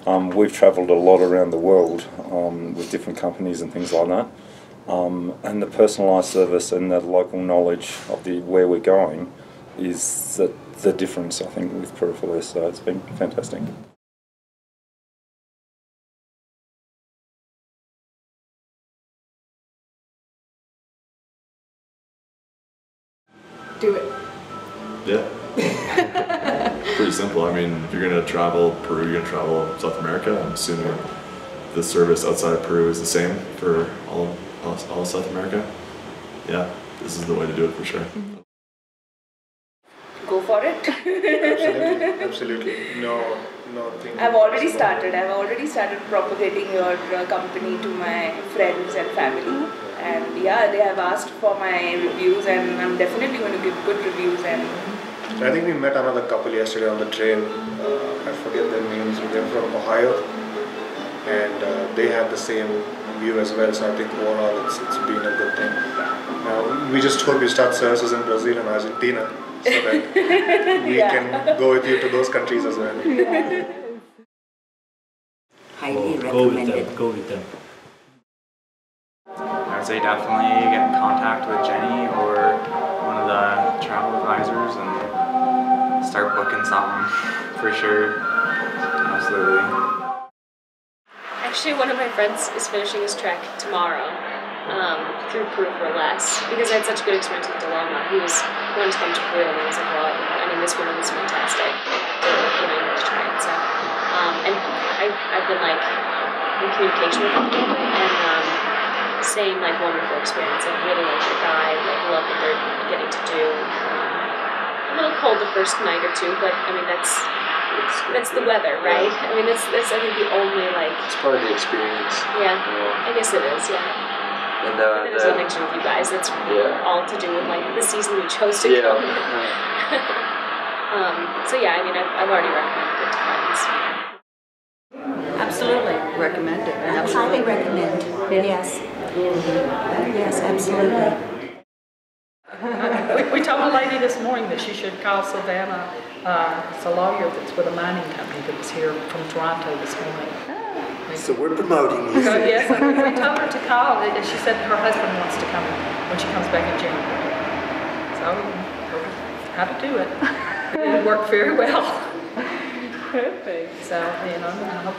We've travelled a lot around the world with different companies and things like that. And the personalised service and the local knowledge of where we're going is the difference, I think, with Peru for Less. So it's been fantastic. Do it. Yeah. Pretty simple. I mean, if you're going to travel Peru, you're going to travel South America. I'm assuming the service outside of Peru is the same for all of South America. Yeah, this is the way to do it for sure. Go for it. Absolutely. No. I've already started propagating your company to my friends and family. And yeah, they have asked for my reviews, and I'm definitely going to give good reviews. And I think we met another couple yesterday on the train. I forget their names. They're from Ohio, and they had the same view as well. So I think overall, it's been a good thing. We just hope you start services in Brazil and Argentina, so that we can go with you to those countries as well. Highly recommended. Go with them. I would say definitely get in contact with Jenny or one of the travel advisors and start booking something for sure. Absolutely. Actually, one of my friends is finishing his trek tomorrow through Peru for Less because I had such a good experience with Dilemma. He wanted to come to Peru and I was like, well, I mean, this woman is fantastic. You have to try it. So, and I've been like in communication with them a little bit and saying like wonderful experience. I really like your guide. Like love what they're getting to do. A little cold the first night or two, but I mean that's the weather, right? I mean that's I think the only like. It's part of the experience. Yeah, I guess it is. Yeah. And there's nothing to do with you guys. That's all to do with like the season we chose to go. So yeah, I mean I've already recommended it to friends. Absolutely recommend it. Absolutely. Highly recommend. Yes. Yes, absolutely. We told a lady this morning that she should call Savannah. It's a lawyer that's with a mining company that was here from Toronto this morning. So we're promoting you. So yes, we told her to call. And she said her husband wants to come when she comes back in January. So how to do it. It worked very well. So I hope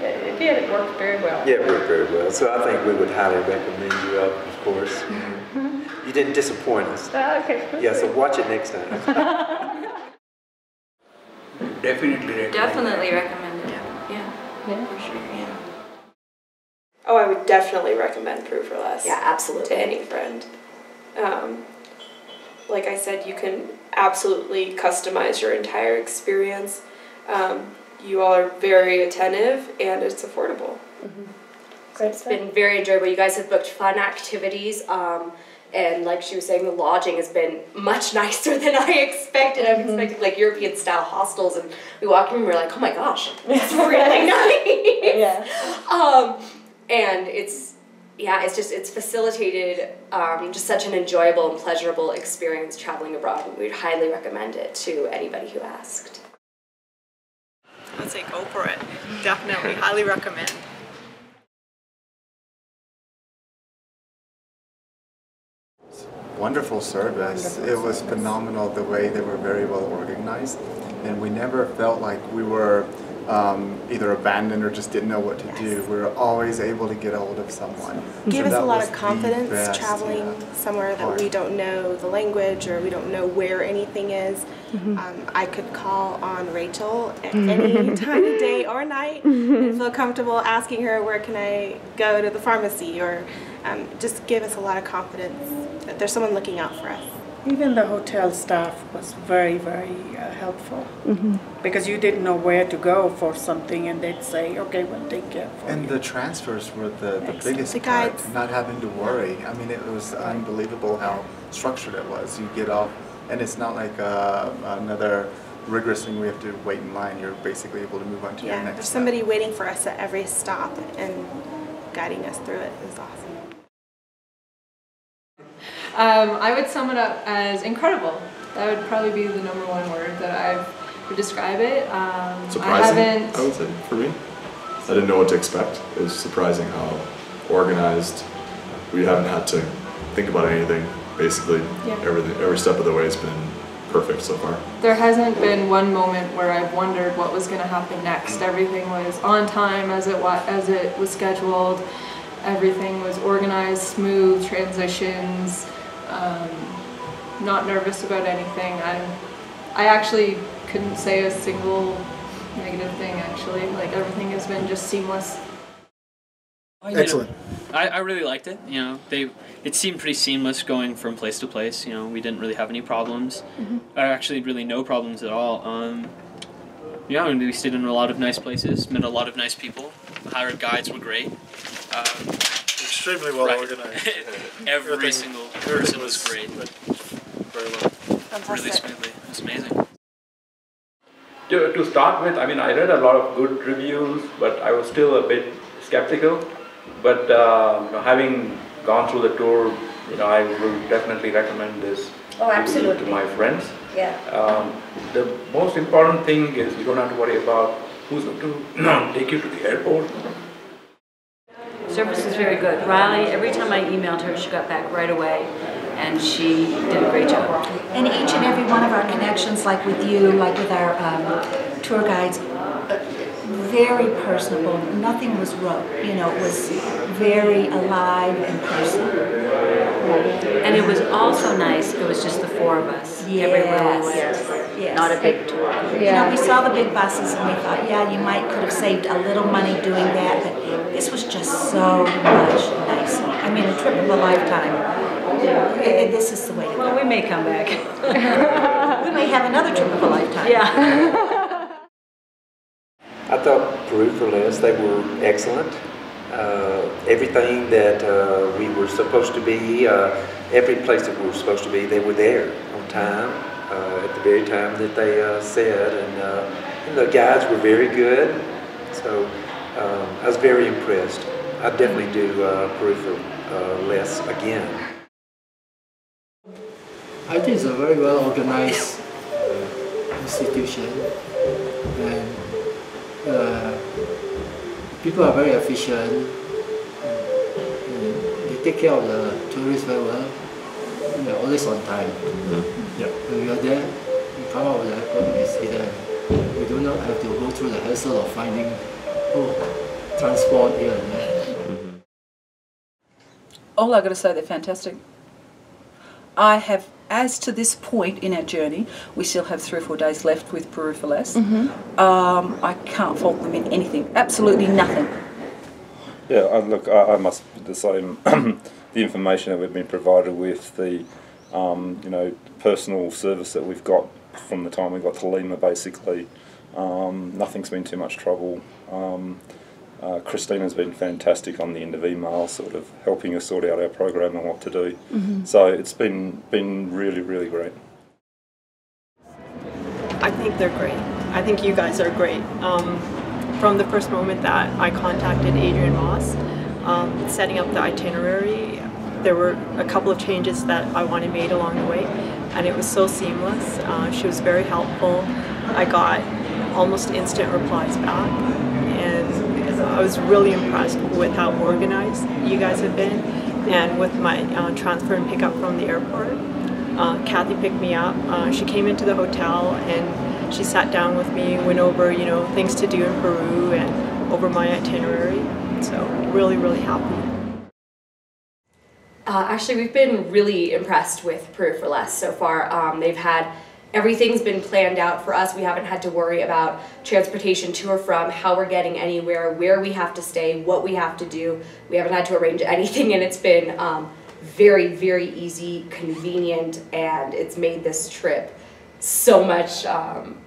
it did. It worked very well. Yeah, it worked very well. So I think we would highly recommend you, of course. You didn't disappoint us. Okay. Yeah, so watch it next time. Definitely recommend it. Yeah, for sure. Yeah. Oh, I would definitely recommend Peru for Less. Yeah, absolutely. To any friend. Like I said, you can absolutely customize your entire experience. You all are very attentive, and it's affordable. It's been very enjoyable. You guys have booked fun activities, and like she was saying, the lodging has been much nicer than I expected. I expected like European style hostels, and we walked in and we were like, oh my gosh, it's really nice. And it's facilitated just such an enjoyable and pleasurable experience traveling abroad. We'd highly recommend it to anybody who asked. I'd say go for it. Definitely, highly recommend. Wonderful service. It was phenomenal the way they were very well organized, and we never felt like we were either abandoned or just didn't know what to do. We were always able to get a hold of someone. Give us a lot of confidence traveling somewhere that we don't know the language or we don't know where anything is. I could call on Rachael at any time of day or night and feel comfortable asking her where can I go to the pharmacy, or just give us a lot of confidence that there's someone looking out for us. Even the hotel staff was very, very helpful because you didn't know where to go for something, and they'd say, okay, we'll take care of it. And the transfers were the biggest part, not having to worry. I mean, it was unbelievable how structured it was. You get off, and it's not like another rigorous thing we have to wait in line. You're basically able to move on to your next there's step. somebody waiting for us at every stop and guiding us through it. It was awesome. I would sum it up as incredible. That would probably be the #1 word that I've to describe it. Surprising, I would say, for me. I didn't know what to expect. It was surprising how organized. We haven't had to think about anything. Basically, every step of the way has been perfect so far. There hasn't been one moment where I've wondered what was going to happen next. Everything was on time as it was scheduled. Everything was organized, smooth transitions. Not nervous about anything. I actually couldn't say a single negative thing. Actually, like everything has been just seamless. Excellent. I really liked it. You know, it seemed pretty seamless going from place to place. You know, we didn't really have any problems. Actually, really no problems at all. Yeah, and we stayed in a lot of nice places, met a lot of nice people. Our guides were great. Extremely well organized. Every single person was great. Very well. Really smoothly. It was amazing. To start with, I mean, I read a lot of good reviews, but I was still a bit skeptical. But having gone through the tour, I will definitely recommend this to my friends. Yeah. The most important thing is you don't have to worry about who's going to take you to the airport. Service is very good. Riley, every time I emailed her, she got back right away, and she did a great job. And each and every one of our connections, like with you, like with our tour guides, very personable. Nothing was rote. It was very alive and personal. And it was also nice. It was just the four of us. Everywhere we went. Yes. Not a big tour. Yeah. We saw the big buses and we thought, yeah, you could have saved a little money doing that, but this was just so much nicer. I mean, a trip of a lifetime. This is the way to go. Well, we may come back. We may have another trip of a lifetime. Yeah. I thought Peru for less, they were excellent. Everything that we were supposed to be, every place that we were supposed to be, they were there on time, at the very time that they said, and the guides were very good, so I was very impressed. I definitely do Peru for less again. I think it's a very well organized institution, and people are very efficient. They take care of the tourists very well. They're always on time. Yeah. When we are there, we come out of the airport, we see them. We do not have to go through the hassle of finding transport here and there. All I've got to say, they're fantastic. As to this point in our journey, we still have 3 or 4 days left with Peru for less. I can't fault them in anything, absolutely nothing. Yeah, look, I must be the same. The information that we've been provided with, the personal service that we've got from the time we got to Lima, basically, nothing's been too much trouble. Christina's been fantastic on the end of email, sort of helping us sort out our program and what to do. So it's been really, really great. I think they're great. I think you guys are great. From the first moment that I contacted Adrienne Moss, setting up the itinerary, there were a couple of changes that I wanted made along the way, and it was so seamless. She was very helpful. I got almost instant replies back, and I was really impressed with how organized you guys have been, and with my transfer and pickup from the airport. Kathy picked me up. She came into the hotel and she sat down with me, went over things to do in Peru and over my itinerary. So really, really happy. Actually, we've been really impressed with Peru for Less so far. Everything's been planned out for us. We haven't had to worry about transportation to or from, how we're getting anywhere, where we have to stay, what we have to do. We haven't had to arrange anything, and it's been very, very easy, convenient, and it's made this trip so much fun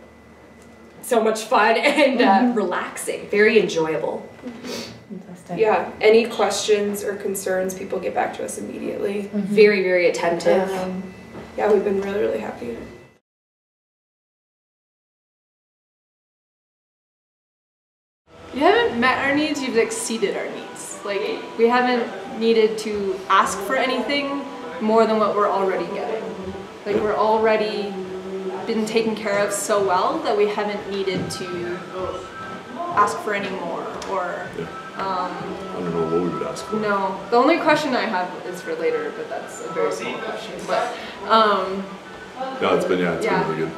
and relaxing, very enjoyable. Yeah, any questions or concerns, people get back to us immediately. Very, very attentive. Yeah, we've been really, really happy. You haven't met our needs, you've exceeded our needs. Like, we haven't needed to ask for anything more than what we're already getting. Like, we're already been taken care of so well that we haven't needed to ask for any more or. I don't know what we would ask for. No, the only question I have is for later, but that's a very small question. But no, it's been really good.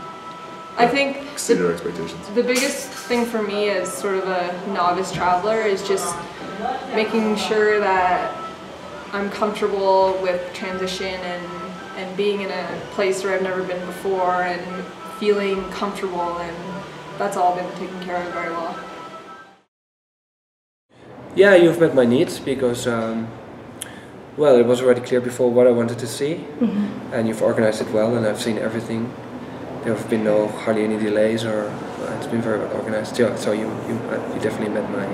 I think exceeded our expectations. The biggest thing for me as sort of a novice traveler is just making sure that I'm comfortable with transition and being in a place where I've never been before and feeling comfortable, and that's all been taken care of very well. Yeah, you've met my needs because, well, it was already clear before what I wanted to see, and you've organized it well, and I've seen everything. There have been hardly any delays, or it's been very well organized. Yeah, so you definitely met my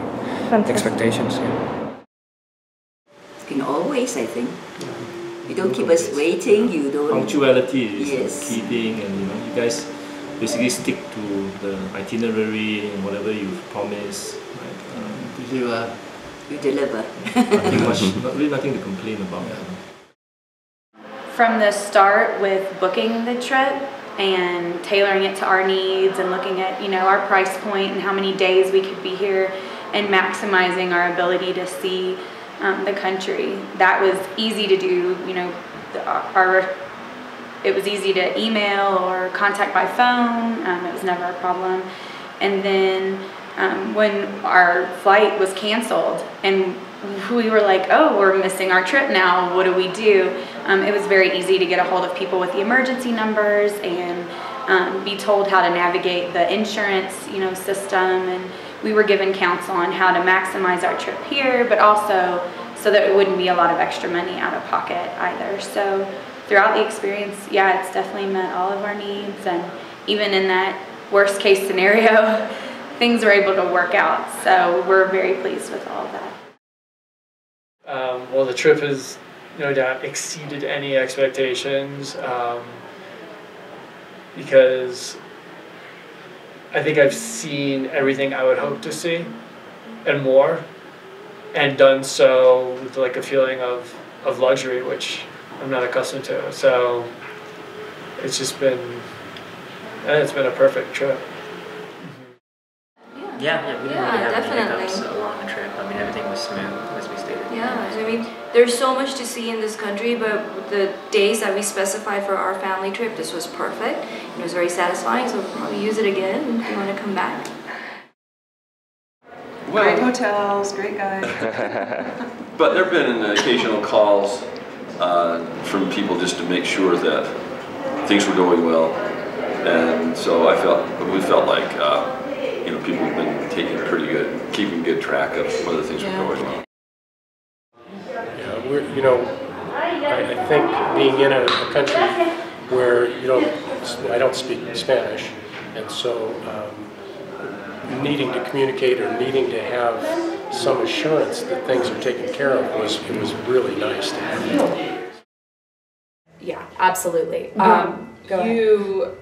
expectations. Yeah. In all ways, I think. You don't keep us waiting. You don't. Punctuality is the key thing, and you guys basically stick to the itinerary and whatever you've promised. Right? You deliver. Nothing to complain about. From the start with booking the trip and tailoring it to our needs and looking at our price point and how many days we could be here and maximizing our ability to see the country, that was easy to do. It was easy to email or contact by phone. It was never a problem. And then when our flight was canceled and we were like, oh, we're missing our trip now, what do we do? It was very easy to get a hold of people with the emergency numbers and be told how to navigate the insurance system, and we were given counsel on how to maximize our trip here, but also so that it wouldn't be a lot of extra money out of pocket either. So throughout the experience, yeah, it's definitely met all of our needs, and even in that worst case scenario, things were able to work out. So we're very pleased with all of that. Well, the trip has no doubt exceeded any expectations because I think I've seen everything I would hope to see and more, and done so with like a feeling of luxury, which I'm not accustomed to. So it's just been, it's been a perfect trip. Yeah, we didn't really have any hiccups along the trip. I mean, everything was smooth, as we stated. Yeah, I mean, there's so much to see in this country, but the days that we specified for our family trip, this was perfect. It was very satisfying, so we'll probably use it again if you want to come back. Well, great hotels, great guides. But there have been occasional calls from people just to make sure that things were going well, and so we felt like people have been keeping good track of whether things were going well. Yeah, I think being in a country where I don't speak Spanish, and so needing to communicate or needing to have some assurance that things are taken care of was really nice to have. Yeah, absolutely. You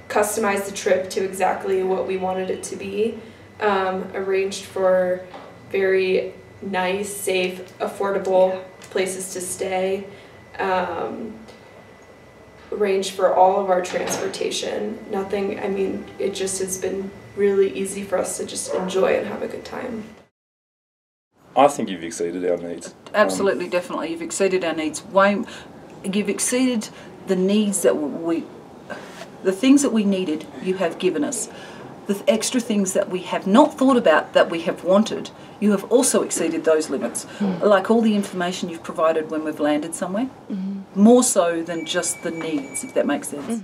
customized the trip to exactly what we wanted it to be. Arranged for very nice, safe, affordable places to stay. Arranged for all of our transportation. Nothing, I mean, it just has been really easy for us to just enjoy and have a good time. I think you've exceeded our needs. Absolutely, definitely. You've exceeded our needs. You've exceeded the needs that the things that we needed, you have given us. The extra things that we have not thought about that we have wanted, you have also exceeded those limits. Like all the information you've provided when we've landed somewhere, more so than just the needs, if that makes sense.